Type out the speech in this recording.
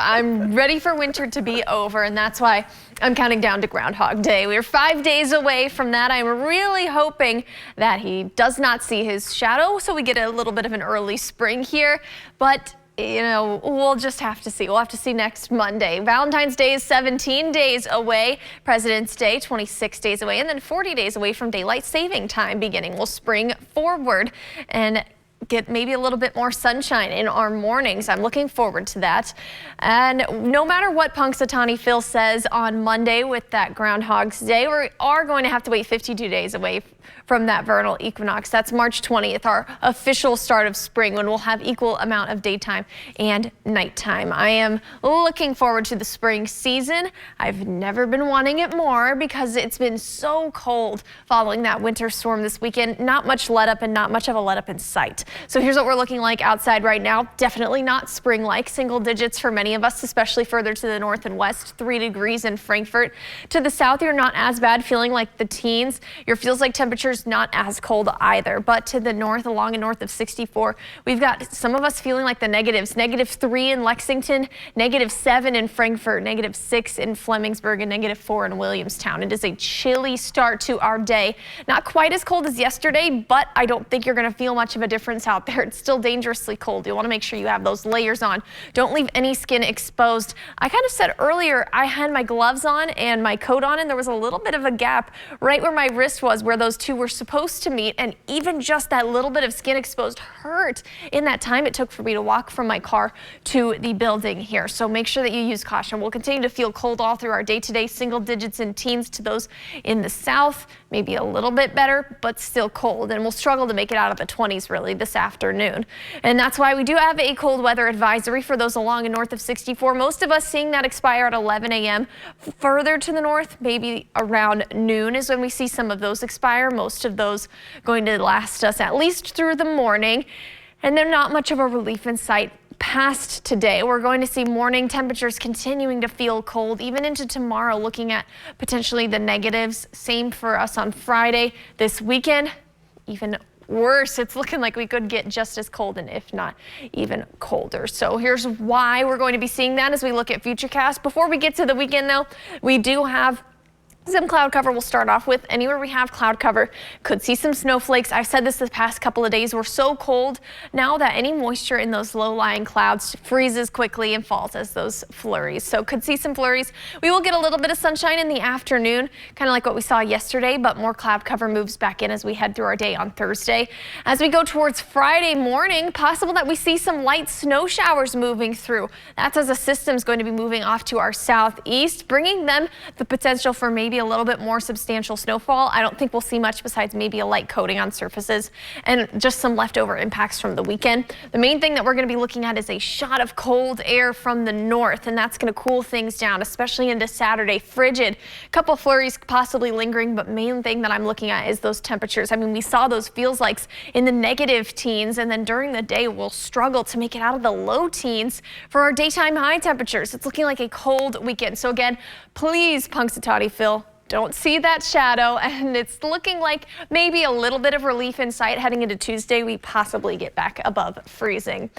I'm ready for winter to be over, and that's why I'm counting down to Groundhog Day. We're 5 days away from that. I'm really hoping that he does not see his shadow, so we get a little bit of an early spring here. But you know, we'll just have to see. We'll have to see next Monday. Valentine's Day is 17 days away. President's Day, 26 days away. And then 40 days away from daylight saving time beginning. We'll spring forward and get maybe a little bit more sunshine in our mornings. I'm looking forward to that. And no matter what Punxsutawney Phil says on Monday with that Groundhog's Day, we are going to have to wait 52 days away from that vernal equinox. That's March 20th, our official start of spring, when we'll have equal amount of daytime and nighttime. I am looking forward to the spring season. I've never been wanting it more because it's been so cold following that winter storm this weekend. Not much let up and not much of a let up in sight. So here's what we're looking like outside right now. Definitely not spring-like. Single digits for many of us, especially further to the north and west. 3 degrees in Frankfort. To the south, you're not as bad, feeling like the teens. Your feels like temperatures not as cold either, but to the north, along and north of 64, we've got some of us feeling like the negatives. -3 in Lexington, -7 in Frankfort, -6 in Flemingsburg, and -4 in Williamstown. It is a chilly start to our day. Not quite as cold as yesterday, but I don't think you're going to feel much of a difference out there. It's still dangerously cold. You want to make sure you have those layers on. Don't leave any skin exposed. I kind of said earlier I had my gloves on and my coat on, and there was a little bit of a gap right where my wrist was, where those two were supposed to meet, and even just that little bit of skin exposed hurt in that time it took for me to walk from my car to the building here. So make sure that you use caution. We'll continue to feel cold all through our day today. Single digits in teens to those in the south, maybe a little bit better, but still cold, and we'll struggle to make it out of the 20s really this afternoon. And that's why we do have a cold weather advisory for those along and north of 64. Most of us seeing that expire at 11 a.m. Further to the north, maybe around noon is when we see some of those expire. Most of those going to last us at least through the morning, and they're not much of a relief in sight past today. We're going to see morning temperatures continuing to feel cold even into tomorrow, looking at potentially the negatives. Same for us on Friday. This weekend, even worse. It's looking like we could get just as cold, and if not even colder. So here's why we're going to be seeing that as we look at Futurecast. Before we get to the weekend though, we do have some cloud cover. We'll start off with anywhere we have cloud cover could see some snowflakes. I've said this the past couple of days. We're so cold now that any moisture in those low-lying clouds freezes quickly and falls as those flurries. So could see some flurries. We will get a little bit of sunshine in the afternoon, kind of like what we saw yesterday, but more cloud cover moves back in as we head through our day on Thursday. As we go towards Friday morning, possible that we see some light snow showers moving through. That's as a system is going to be moving off to our southeast, bringing them the potential for maybe a little bit more substantial snowfall. I don't think we'll see much besides maybe a light coating on surfaces and just some leftover impacts from the weekend. The main thing that we're going to be looking at is a shot of cold air from the north, and that's going to cool things down, especially into Saturday. Frigid. A couple flurries possibly lingering, but main thing that I'm looking at is those temperatures. I mean, we saw those feels likes in the negative teens, and then during the day we'll struggle to make it out of the low teens for our daytime high temperatures. It's looking like a cold weekend. So again, please, Punxsutawney Phil, don't see that shadow, and it's looking like maybe a little bit of relief in sight heading into Tuesday. We possibly get back above freezing.